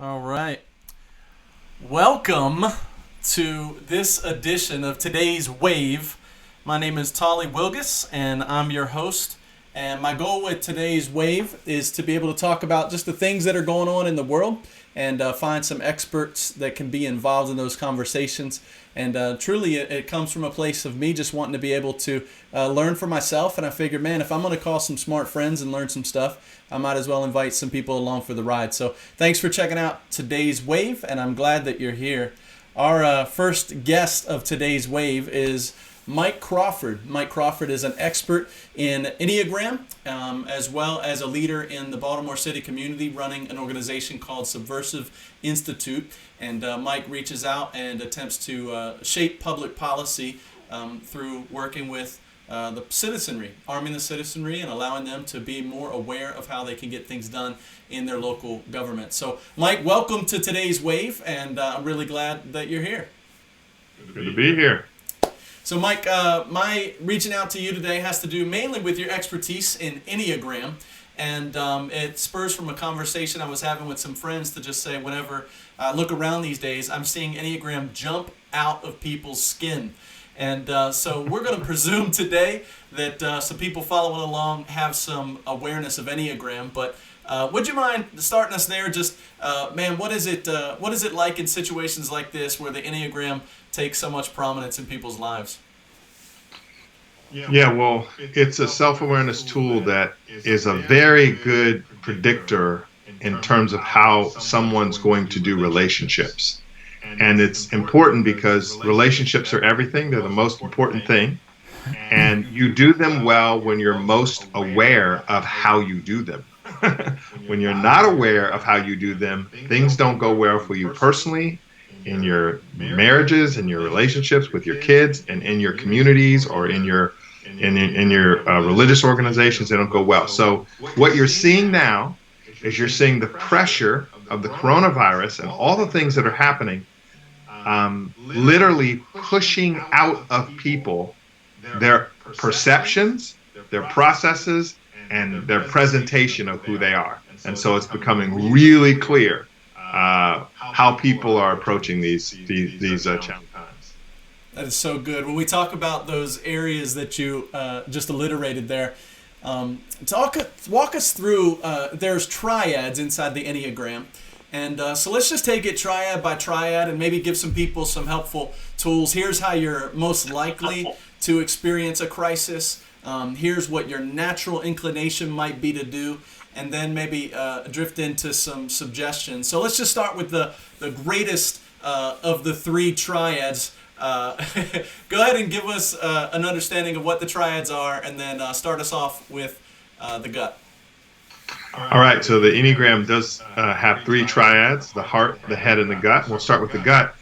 All right. Welcome to this edition of today's Wave. My name is Tolly Wilgus, and I'm your host. And my goal with today's Wave is to be able to talk about just the things that are going on in the world and find some experts that can be involved in those conversations. And truly, it comes from a place of me just wanting to be able to learn for myself. And I figured, man, if I'm going to call some smart friends and learn some stuff, I might as well invite some people along for the ride. So thanks for checking out today's Wave, and I'm glad that you're here. Our first guest of today's Wave is Mike Crawford. Mike Crawford is an expert in Enneagram, as well as a leader in the Baltimore City community running an organization called Subversive Institute. And Mike reaches out and attempts to shape public policy through working with the citizenry, arming the citizenry and allowing them to be more aware of how they can get things done in their local government. So, Mike, welcome to today's Wave, and I'm really glad that you're here. Good to be here. So, Mike, my reaching out to you today has to do mainly with your expertise in Enneagram, and it spurs from a conversation I was having with some friends to just say whenever I look around these days, I'm seeing Enneagram jump out of people's skin. And so we're going to presume today that some people following along have some awareness of Enneagram, but would you mind starting us there? Just, man, what is it like in situations like this where the Enneagram takes so much prominence in people's lives? Yeah, well, it's a self-awareness tool that is a very good predictor in terms of how someone's going to do relationships. And it's important because relationships are everything. They're the most important thing. And you do them well when you're most aware of how you do them. When you're not aware of how you do them, things don't go well for you personally, in your marriages, in your relationships with your kids, and in your communities or in your religious organizations. They don't go well. So what you're seeing now is you're seeing the pressure of the coronavirus and all the things that are happening, literally pushing out of people their perceptions, their processes, and their presentation of who they are. And so it's becoming really clear how people are approaching these challenging times. That is so good. When we talk about those areas that you just alliterated there, walk us through, there's triads inside the Enneagram. And so let's just take it triad by triad and maybe give some people some helpful tools. Here's how you're most likely to experience a crisis. Here's what your natural inclination might be to do. And then maybe drift into some suggestions. So let's just start with the greatest of the three triads. Go ahead and give us an understanding of what the triads are, and then start us off with the gut. All right, so the Enneagram does have three triads: the heart, the head, and the gut. We'll start with the gut.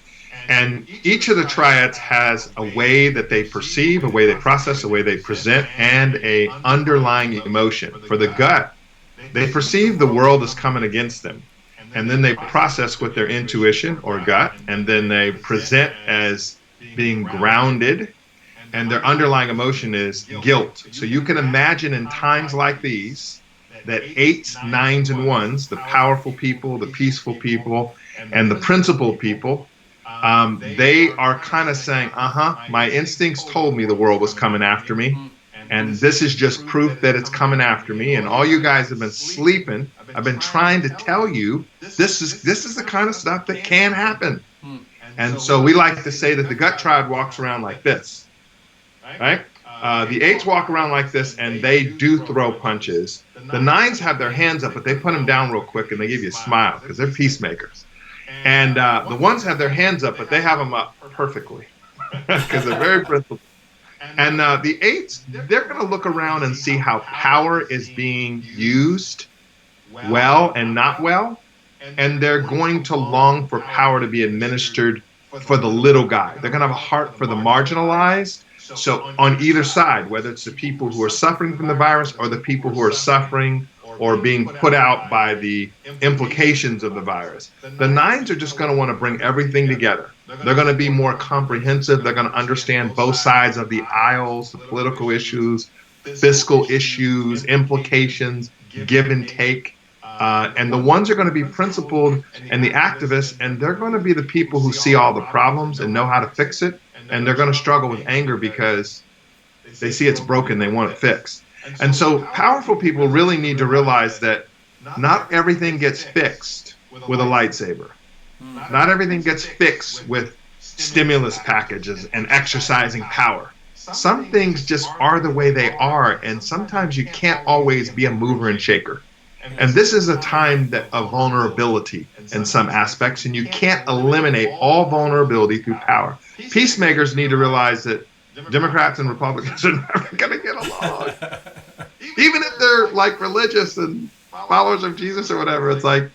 And each of the triads has a way that they perceive, a way they process, a way they present, and a underlying emotion. For the gut, they perceive the world as coming against them. And then they process with their intuition or gut, and then they present as being grounded, and their underlying emotion is guilt. So you can imagine in times like these that 8s, 9s, and 1s, the powerful people, the peaceful people, and the principled people, they are kind of saying, my instincts told me the world was coming after me. And this is just proof that it's coming after me. And all you guys have been sleeping. I've been trying to tell you this is the kind of stuff that can happen. And so we like to say that the gut triad walks around like this, right? The 8s walk around like this, and they do throw punches. The 9s have their hands up, but they put them down real quick, and they give you a smile because they're peacemakers. And the 1s have their hands up, but they have them up perfectly because they're very principled. And the 8s, they're going to look around and see how power is being used well and not well. And they're going to long for power to be administered for the little guy. They're going to have a heart for the marginalized. So on either side, whether it's the people who are suffering from the virus or the people who are suffering or being put out by the implications of the virus, the 9s are just going to want to bring everything together. They're going to be more comprehensive. They're going to understand both sides of the aisles, the political issues, fiscal issues, implications, give and take. And the ones are going to be principled and the activists, and they're going to be the people who see all the problems and know how to fix it. And they're going to struggle with anger because they see it's broken, they want it fixed. And so powerful people really need to realize that not everything gets fixed with a lightsaber. Not everything gets fixed with stimulus packages and exercising power. Some things just are the way they are, and sometimes you can't always be a mover and shaker. And this is a time of vulnerability in some aspects, and you can't eliminate all vulnerability through power. Peacemakers need to realize that Democrats and Republicans are never going to get along. Even if they're like religious and followers of Jesus or whatever, it's like,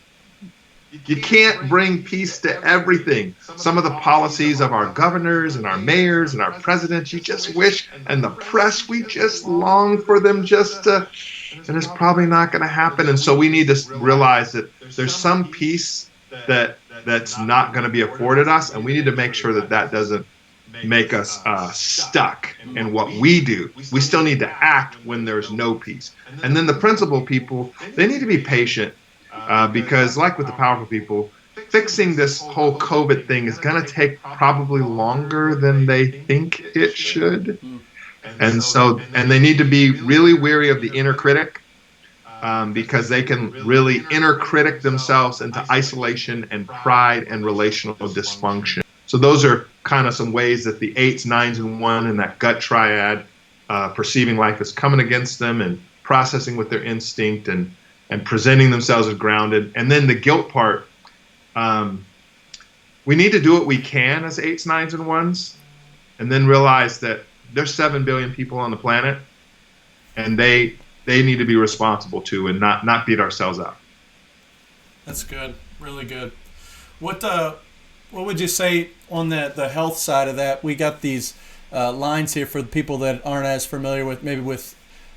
you can't bring peace to everything. Some of the policies of our governors and our mayors and our presidents, you just wish, and the press, we just long for them just to, and it's probably not going to happen. And so we need to realize that there's some peace that's not going to be afforded us, and we need to make sure that that doesn't make us stuck in what we do. We still need to act when there's no peace. And then the principled people, they need to be patient. Because like with the powerful people, fixing this whole COVID thing is going to take probably longer than they think it should. And they need to be really wary of the inner critic, because they can really inner critic themselves into isolation and pride and relational dysfunction. So those are kind of some ways that the 8s, 9s, and 1 in that gut triad, perceiving life as coming against them and processing with their instinct and presenting themselves as grounded. And then the guilt part, we need to do what we can as 8s, 9s, and 1s, and then realize that there's 7 billion people on the planet, and they need to be responsible too, and not beat ourselves up. That's good, really good. What would you say on the health side of that? We got these lines here for the people that aren't as familiar with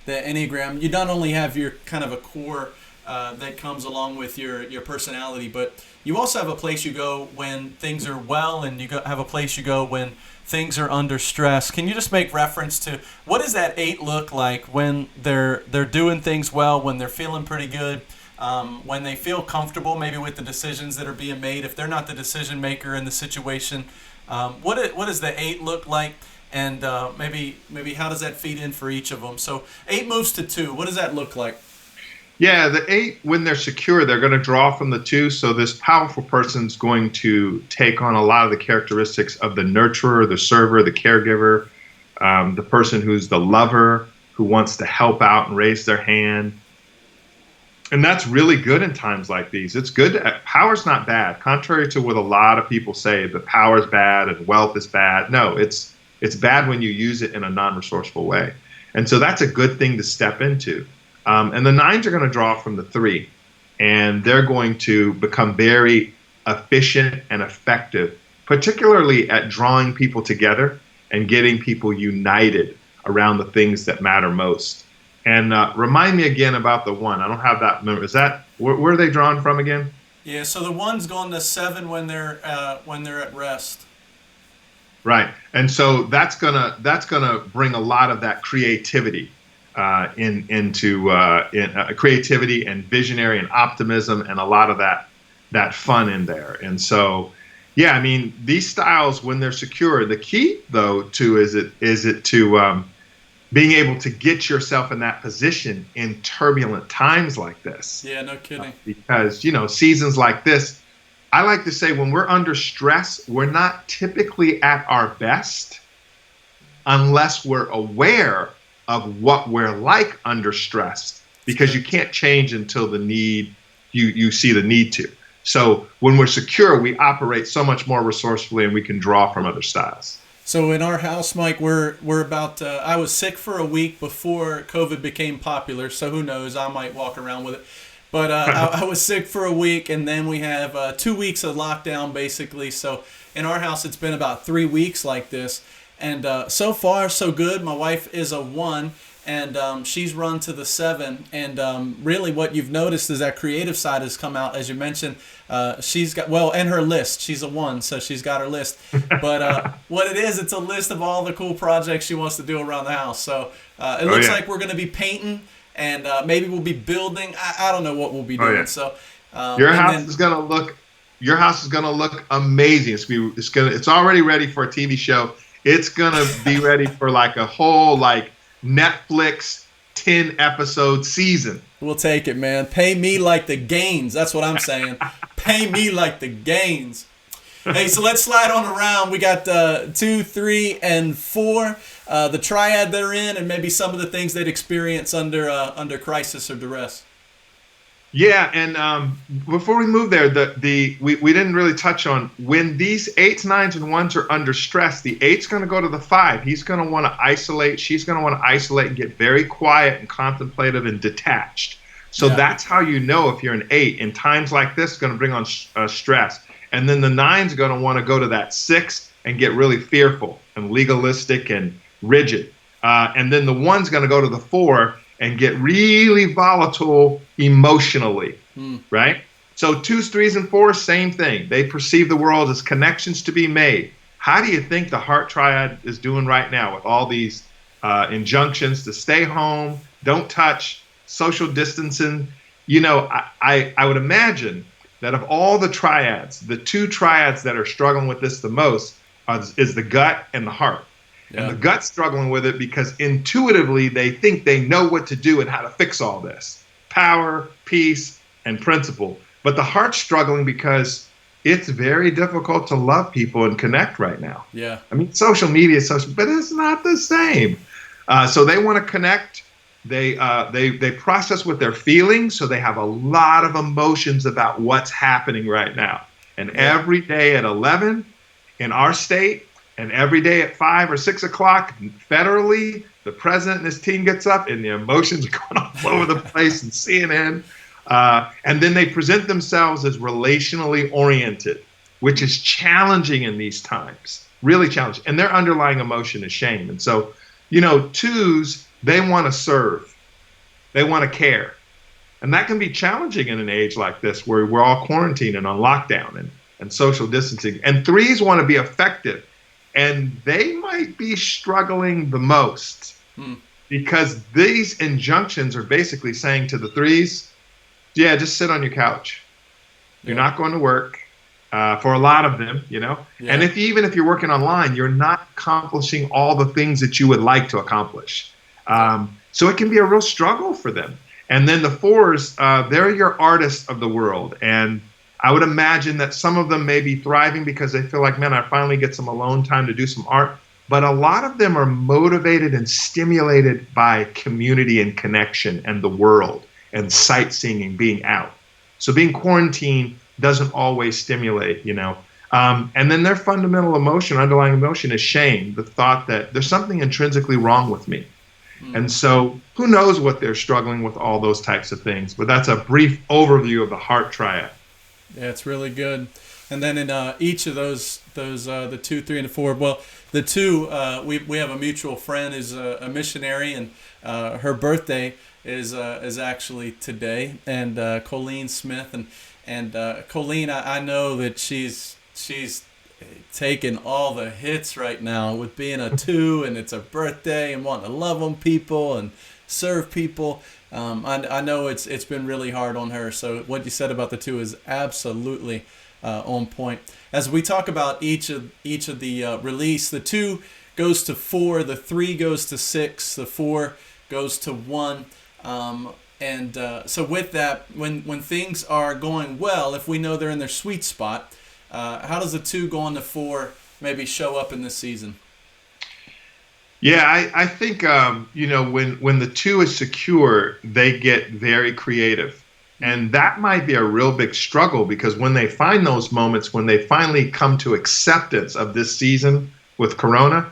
the Enneagram. You not only have your kind of a core that comes along with your personality, but you also have a place you go when things are well, and have a place you go when things are under stress. Can you just make reference to what does that 8 look like when they're doing things well, when they're feeling pretty good, when they feel comfortable maybe with the decisions that are being made, if they're not the decision maker in the situation? What does the 8 look like? And maybe how does that feed in for each of them? So 8 moves to 2. What does that look like? Yeah, the 8, when they're secure, they're going to draw from the 2. So this powerful person's going to take on a lot of the characteristics of the nurturer, the server, the caregiver, the person who's the lover, who wants to help out and raise their hand. And that's really good in times like these. It's good. Power's not bad. Contrary to what a lot of people say, that power's bad and wealth is bad. No, it's bad when you use it in a non-resourceful way. And so that's a good thing to step into. And the 9s are going to draw from the 3, and they're going to become very efficient and effective, particularly at drawing people together and getting people united around the things that matter most. And remind me again about the 1. I don't have that memory. Is that where are they drawn from again? Yeah, so the 1's going to 7 when they're at rest. Right, and so that's gonna bring a lot of that creativity. Into creativity and visionary and optimism, and a lot of that fun in there. And so, yeah, I mean, these styles, when they're secure, the key though too is it to being able to get yourself in that position in turbulent times like this. Yeah, no kidding. Because seasons like this, I like to say when we're under stress, we're not typically at our best unless we're aware of what we're like under stress, because you can't change until you see the need to. So when we're secure, we operate so much more resourcefully, and we can draw from other styles. So in our house, Mike, we're about I was sick for a week before COVID became popular, so who knows, I might walk around with it. But I was sick for a week, and then we have 2 weeks of lockdown basically. So in our house, it's been about 3 weeks like this. And so far, so good. My wife is a 1, and she's run to the 7. And really what you've noticed is that creative side has come out. As you mentioned, she's got, and her list. She's a 1, so she's got her list. But what it is, it's a list of all the cool projects she wants to do around the house. So it looks like we're going to be painting. and maybe we'll be building. I don't know what we'll be Oh doing. yeah. So, Your and house then is gonna look your house is gonna look amazing. It's already ready for a TV show. It's gonna be ready for like a whole like Netflix 10 episode season. we'll take it, man. Pay me like the Gaines. That's what I'm saying. Pay me like the Gaines. Hey, so let's slide on around. We got 2, 3, and 4, the triad they're in, and maybe some of the things they'd experience under crisis or duress. Yeah, and before we move there, we didn't really touch on when these 8s, 9s, and 1s are under stress. The 8's going to go to the 5. He's going to want to isolate. She's going to want to isolate and get very quiet and contemplative and detached. So Yeah. that's how you know if you're an 8. In times like this, it's going to bring on stress. And then the 9's going to want to go to that 6 and get really fearful and legalistic and rigid. And then the 1's going to go to the 4 and get really volatile emotionally, right? So 2s, 3s, and 4s, same thing. They perceive the world as connections to be made. How do you think the heart triad is doing right now with all these injunctions to stay home, don't touch, social distancing? You know, I would imagine that of all the triads, the 2 triads that are struggling with this the most is the gut and the heart. Yeah. And the gut's struggling with it because intuitively they think they know what to do and how to fix all this. Power, peace, and principle. But the heart's struggling because it's very difficult to love people and connect right now. Yeah. I mean, social media is social, but it's not the same. So they want to connect. They process with their feelings, so they have a lot of emotions about what's happening right now. And every day at 11 in our state, and every day at 5 or 6 o'clock federally, the president and his team gets up and the emotions are going all over the place and CNN. And then they present themselves as relationally oriented, which is challenging in these times, really challenging. And their underlying emotion is shame. And so, you know, 2s, they want to serve. They want to care. And that can be challenging in an age like this where we're all quarantined and on lockdown and social distancing. And 3s want to be effective. And they might be struggling the most because these injunctions are basically saying to the 3s, yeah, just sit on your couch. You're not going to work for a lot of them, you know. Yeah. And even if you're working online, you're not accomplishing all the things that you would like to accomplish. So it can be a real struggle for them. And then the 4s, they're your artists of the world. And I would imagine that some of them may be thriving because they feel like, man, I finally get some alone time to do some art. But a lot of them are motivated and stimulated by community and connection and the world and sightseeing and being out. So being quarantined doesn't always stimulate, you know. And then their fundamental emotion, underlying emotion is shame, the thought that there's something intrinsically wrong with me. And so who knows what they're struggling with, all those types of things. But that's a brief overview of the heart triad. Yeah, it's really good. And then in each of those the 2, 3, and 4. Well, the 2, we have a mutual friend who's a missionary, and her birthday is actually today. And Colleen Smith, and Colleen, I know that she's taking all the hits right now with being a 2, and it's her birthday and wanting to love on people and serve people. I know it's been really hard on her. So what you said about the 2 is absolutely on point. As we talk about each of the release, the 2 goes to 4, the 3 goes to 6, the 4 goes to 1. So with that, when things are going well, if we know they're in their sweet spot, how does the 2 go on to 4 maybe show up in this season? Yeah, I think, you know, when the 2 is secure, they get very creative. And that might be a real big struggle because when they find those moments, when they finally come to acceptance of this season with Corona,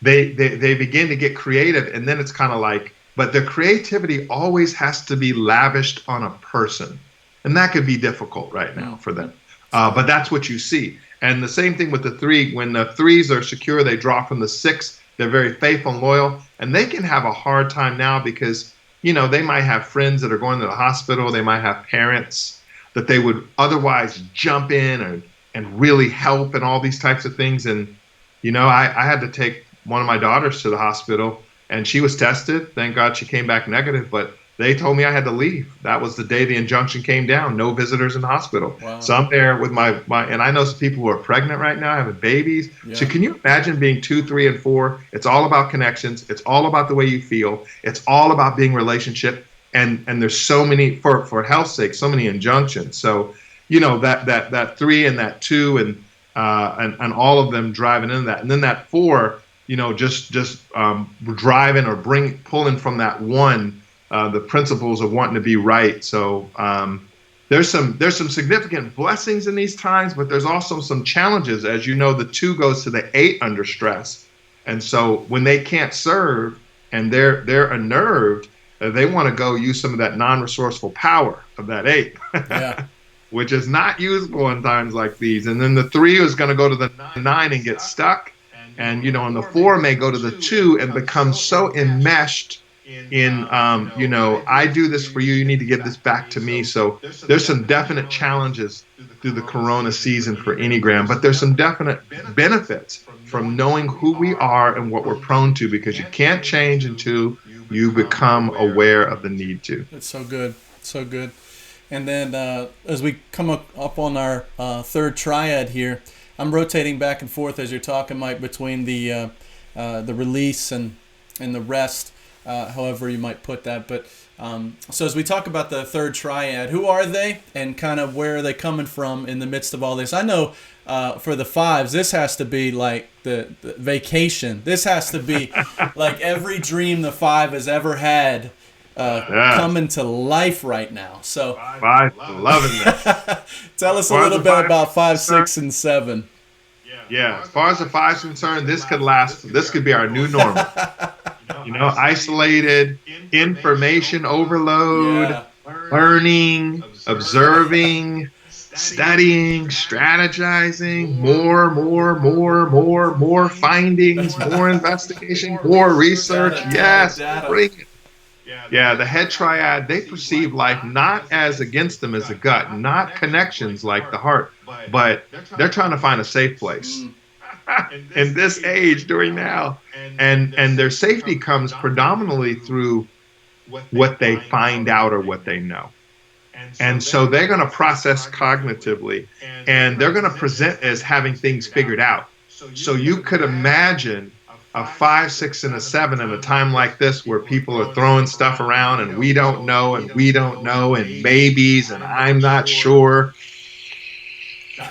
they begin to get creative. And then it's kind of like, but their creativity always has to be lavished on a person. And that could be difficult right now for them. But that's what you see. And the same thing with the 3. When the 3s are secure, they draw from the 6. They're very faithful and loyal, and they can have a hard time now because, you know, they might have friends that are going to the hospital. They might have parents that they would otherwise jump in and really help and all these types of things. And, you know, I had to take one of my daughters to the hospital, and she was tested. Thank God she came back negative. But they told me I had to leave. That was the day the injunction came down. No visitors in the hospital. Wow. So I'm there with my, and I know some people who are pregnant right now, having babies. Yeah. So can you imagine being 2, 3, and 4? It's all about connections. It's all about the way you feel. It's all about being relationship. And there's so many, for health's sake, so many injunctions. So, that 3 and that 2 and all of them driving into that. And then that 4, just driving or pulling from that 1, the principles of wanting to be right. So there's some significant blessings in these times, but there's also some challenges. As you know, the 2 goes to the 8 under stress, and so when they can't serve and they're unnerved, they want to go use some of that non-resourceful power of that 8, Yeah. which is not useful in times like these. And then the 3 is going to go to the 9 and get stuck, and and the 4 may go to the 2 and become so enmeshed in I do this for you, you need to give this back to me. So there's some definite challenges through the corona season for Enneagram, but there's some definite benefits from knowing who we are and what we're prone to, because you can't change until you become aware of the need to. It's so good. So good. And then as we come up on our third triad here, I'm rotating back and forth as you're talking, Mike, between the release and the rest, however you might put that. But so as we talk about the third triad, who are they and kind of where are they coming from in the midst of all this? I know for the 5s, this has to be like the vacation. This has to be like every dream the 5 has ever had coming to life right now. So 5, loving this. Tell us a little bit about 5, 6, and 7. Yeah, as far as the 5 is concerned, this could be our new normal. Isolated, information overload, learning, observing, studying, strategizing, more findings, more investigation, more research. Yes, bring it. Yeah, the head triad, they perceive life not as against them as the gut, not connections like the heart, but they're trying to find a safe place in this age during now. And their safety comes predominantly through what they find out or what they know. And so they're going to process cognitively, and they're going to present as having things figured out. So you could imagine a 5, 6, and a 7 in a time like this where people are throwing stuff around and we don't know and maybes and I'm not sure.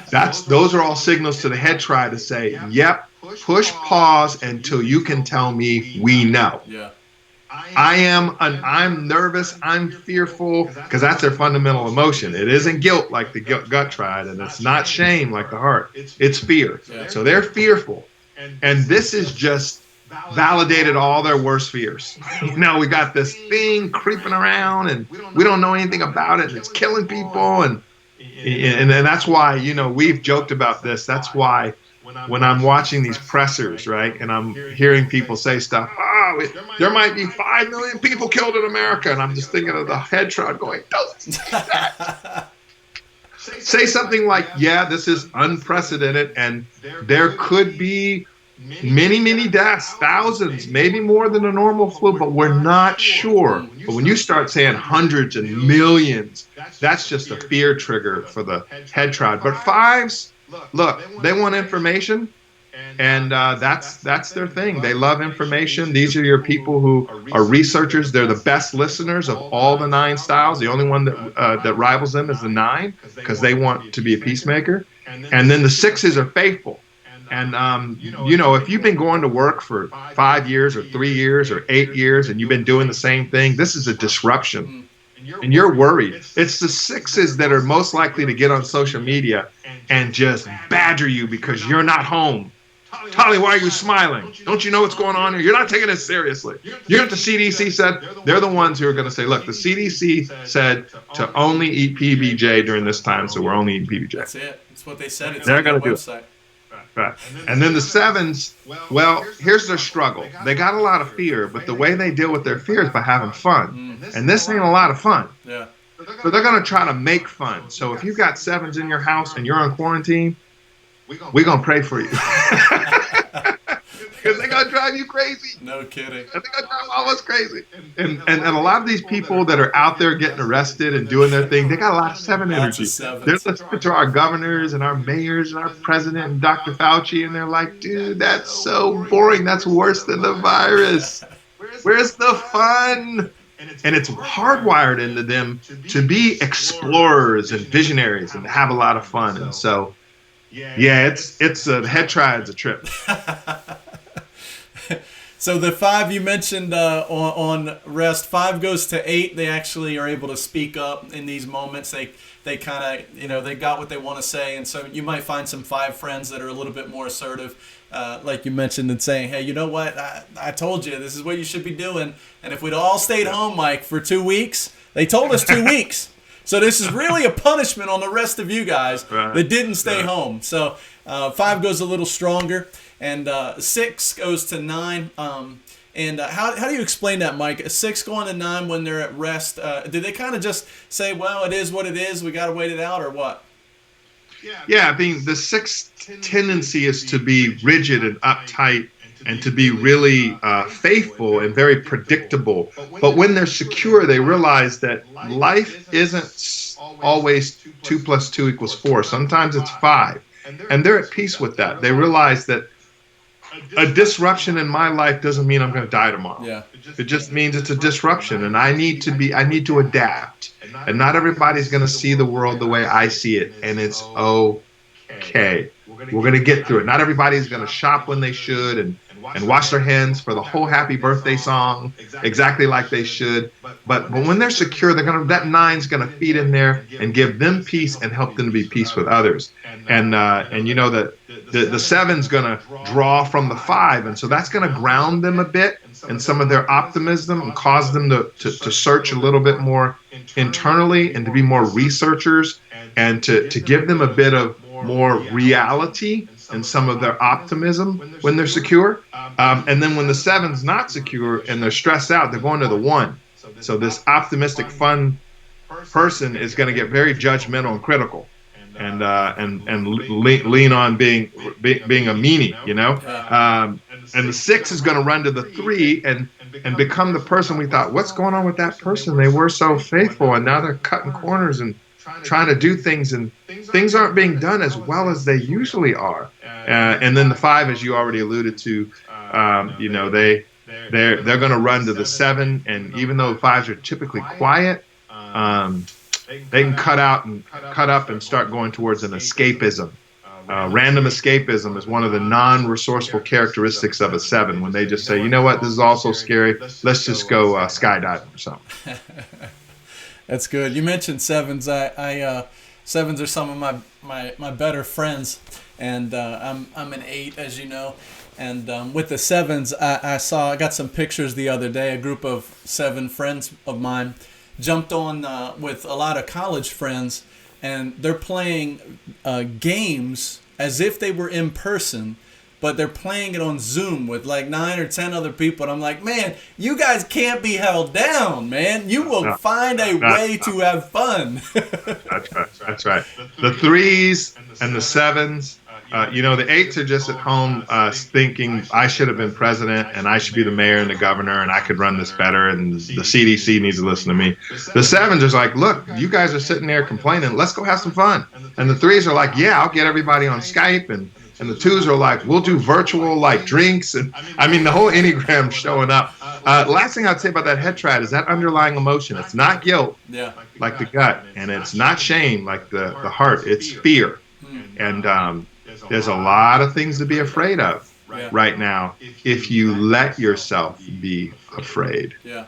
Those are all signals to the head triad to say, yep, push pause until you can tell me we know. Yeah. I'm nervous, I'm fearful, because that's their fundamental emotion. It isn't guilt like the gut triad, and it's not shame like the heart. It's fear. Yeah. So they're fearful. And this is just validated all their worst fears. We got this thing creeping around and we don't know anything about it, and it's killing people. And that's why, we've joked about this. That's why when I'm watching these pressers, right, and I'm hearing people say stuff, there might be 5 million people killed in America, and I'm just thinking of the head triad going, don't say that. Say something like, yeah, this is unprecedented, and there could be many deaths, thousands, maybe more than a normal flu, but we're not sure. But when you start saying hundreds and millions, that's just a fear trigger for the head triad. But 5s, look, they want information, and that's their thing. They love information. These are your people who are researchers. They're the best listeners of all the 9 styles. The only one that rivals them is the 9, because they want to be a peacemaker. And then the 6s are faithful. And, if you've been going to work for 5 years or 3 years or 8 years and you've been doing the same thing, this is a disruption. And you're worried. It's the 6s that are most likely to get on social media and just badger you because you're not home. Tolly, why are you smiling? Don't you know what's going on here? You're not taking this seriously. You know what the CDC said? They're the ones who are going to say, look, the CDC said to only eat PBJ during this time, so we're only eating PBJ. That's it. That's what they said. It's They're on going to their do website. it. Right. And then the 7s, well, here's their struggle. They got a lot of fear, but the way they deal with their fear is by having fun. And this ain't a lot of fun. Yeah. So they're going to try to make fun. So if you've got 7s in your house and you're on quarantine, we're going to pray for you. because they're gonna drive you crazy. No kidding. And they're gonna drive all of us crazy. And a lot of these people that are out there getting arrested and doing their thing, they got a lot of seven Lots of energy. They're sevens. listening to our governors and our mayors and our president and Dr. Fauci, and they're like, dude, that's so boring. That's worse than the virus. Where's the fun? And it's hardwired into them to be explorers and visionaries and to have a lot of fun. And so, yeah, it's a head triad's a trip. So the 5 you mentioned on rest, 5 goes to 8. They actually are able to speak up in these moments. They kind of, they got what they want to say. And so you might find some 5 friends that are a little bit more assertive, like you mentioned, and saying, hey, you know what? I told you this is what you should be doing. And if we'd all stayed home, Mike, for 2 weeks, they told us 2 weeks. So this is really a punishment on the rest of you guys that didn't stay home. So 5 goes a little stronger. And 6 goes to 9. And how do you explain that, Mike? A 6 going to 9 when they're at rest. Do they kind of just say, well, it is what it is, we got to wait it out, or what? Yeah, I mean, the 6 tendency is to be rigid and uptight and to be really faithful and very predictable. But when they're secure, they realize that life isn't always 2 + 2 = 4. Sometimes it's 5. And they're at peace with that. They realize that a disruption in my life doesn't mean I'm going to die tomorrow. Yeah. It just means it's a disruption, and I need to adapt. And not everybody's going to see the world the way I see it, and it's okay. We're going to get through it. Not everybody's going to shop when they should and wash their hands for the whole happy birthday song exactly like they should. But when they're secure, that 9's going to feed in there and give them peace and help them to be peace with others. And you know that the 7's going to draw from the 5, and so that's going to ground them a bit in some of their optimism and cause them to search a little bit more internally and to be more researchers and to give them a bit of more reality and some of their optimism when they're secure. And then when the 7's not secure and they're stressed out, they're going to the 1. So this optimistic, fun person is going to get very judgmental and critical and lean on being a meanie, and the 6 is going to run to the 3 and become the person we thought, what's going on with that person? They were so faithful, and now they're cutting corners and trying to do things, and things aren't being done as well as they usually are. And then the 5, as you already alluded to, they're going to run to the 7, and even though 5s are typically quiet, they can cut up and start going towards an escapism. Random escapism is one of the non-resourceful characteristics of a 7, when they just say, you know what, this is all so scary, let's just go skydiving or something. That's good. You mentioned 7s. I 7s are some of my better friends, and I'm an 8, as you know. And with the 7s, I got some pictures the other day. A group of 7 friends of mine jumped on with a lot of college friends, and they're playing games as if they were in person, but they're playing it on Zoom with like 9 or 10 other people. And I'm like, man, you guys can't be held down, man. You will find a way to have fun. That's right. The 3s and the 7s, the 8s are just at home thinking, I should have been president, and I should be the mayor and the governor, and I could run this better, and the CDC needs to listen to me. The 7s are like, look, you guys are sitting there complaining, let's go have some fun. And the 3s are like, yeah, I'll get everybody on Skype, and the 2s are like, we'll do virtual like drinks. And I mean, the whole Enneagram showing up. Last thing I'd say about that head triad is that underlying emotion. It's not guilt, like the gut, and it's not shame, like the heart. It's fear. And there's a lot of things to be afraid of right now if you let yourself be afraid. Yeah.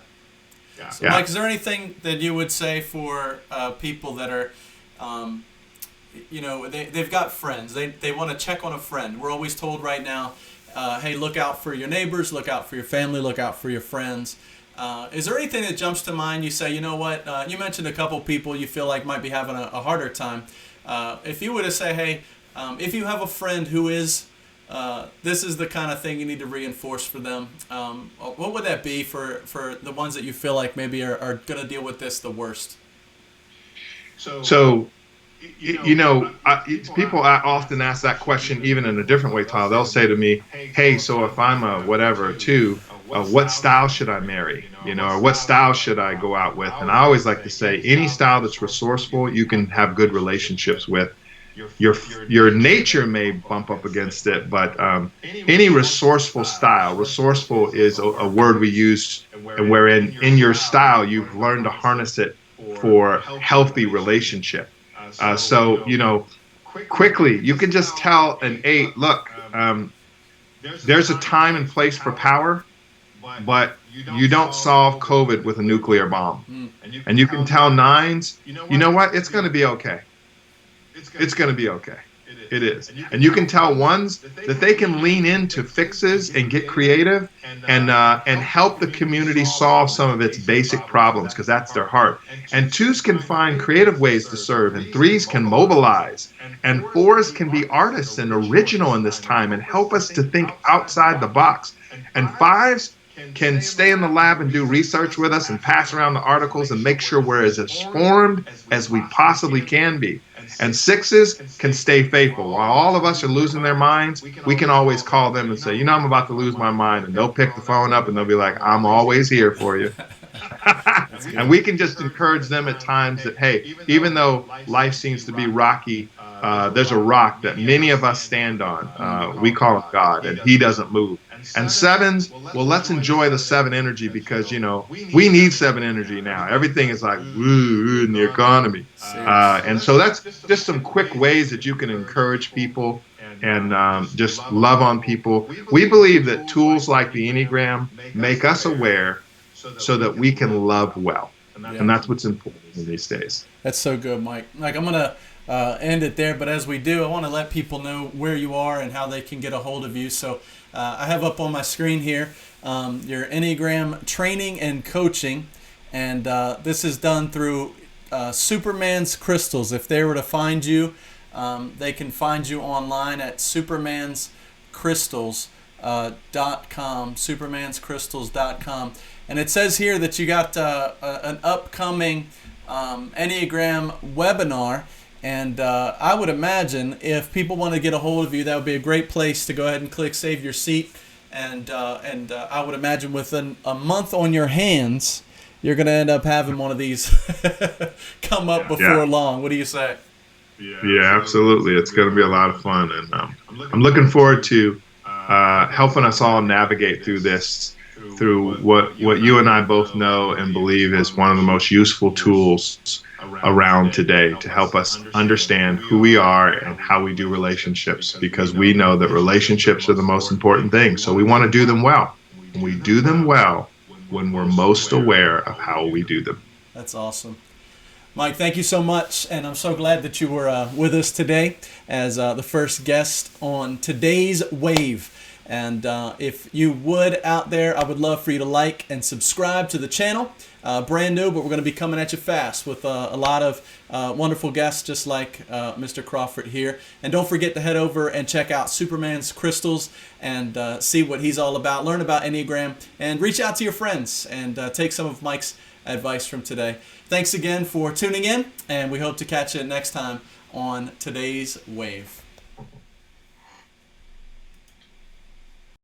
So, Mike, is there anything that you would say for people that are they've got friends. They want to check on a friend. We're always told right now, hey, look out for your neighbors, look out for your family, look out for your friends. Is there anything that jumps to mind? You say, you know what? You mentioned a couple people you feel like might be having a harder time. If you were to say, hey, if you have a friend who is, this is the kind of thing you need to reinforce for them, what would that be for the ones that you feel like maybe are going to deal with this the worst? So People often ask that question even in a different way, Tyler. They'll say to me, hey, so if I'm a whatever, two, what style should I marry? Or what style should I go out with? And I always like to say, any style that's resourceful, you can have good relationships with. Your your nature may bump up against it, but any resourceful style, resourceful is a word we use, and wherein in your style you've learned to harness it for healthy relationship. So quickly you can just tell an eight, look, there's a time and place for power, but you don't solve COVID with a nuclear bomb. And you can tell nines, you know what, it's going to be okay. It's going to be okay. It is. And you can tell ones that they can lean into fixes and get creative and help the community solve some of its basic problems, because that's their heart. And twos can find creative ways to serve, and threes can mobilize, and fours can be artists and original in this time and help us to think outside the box. And fives can stay in the lab and do research with us and pass around the articles and make sure we're as informed as we possibly can be. And sixes can stay faithful. While all of us are losing their minds, we can always call them and say, I'm about to lose my mind. And they'll pick the phone up and they'll be like, I'm always here for you. And we can just encourage them at times that, hey, even though life seems to be rocky, there's a rock that many of us stand on. We call him God, and he doesn't move. And sevens, well, let's enjoy the seven energy, because, we need seven energy now. Everything is like, woo, in the economy. And so that's just some quick ways that you can encourage people and just love on people. We believe that tools like the Enneagram make us aware so that we can love well. And that's what's important in these days. That's so good, Mike. Like, I'm going to end it there, but as we do, I want to let people know where you are and how they can get a hold of you. So I have up on my screen here your Enneagram training and coaching, and this is done through Superman's Crystals. If they were to find you, they can find you online at supermanscrystals.com, supermanscrystals.com. And it says here that you got an upcoming Enneagram webinar. And I would imagine if people want to get a hold of you, that would be a great place to go ahead and click Save Your Seat. And I would imagine within a month on your hands, you're going to end up having one of these come up before long. What do you say? Yeah, absolutely. It's going to be a lot of fun. And I'm looking forward to helping us all navigate through this, through what you and I both know and believe is one of the most useful tools around today to help us understand who we are and how we do relationships, because we know that relationships are the most important thing. So we want to do them well. And we do them well when we're most aware of how we do them. That's awesome. Mike, thank you so much, and I'm so glad that you were with us today as the first guest on today's Wave. And if you would out there, I would love for you to like and subscribe to the channel. Brand new, but we're going to be coming at you fast with a lot of wonderful guests just like Mr. Crawford here. And don't forget to head over and check out Superman's Crystals and see what he's all about. Learn about Enneagram and reach out to your friends and take some of Mike's advice from today. Thanks again for tuning in, and we hope to catch you next time on today's Wave.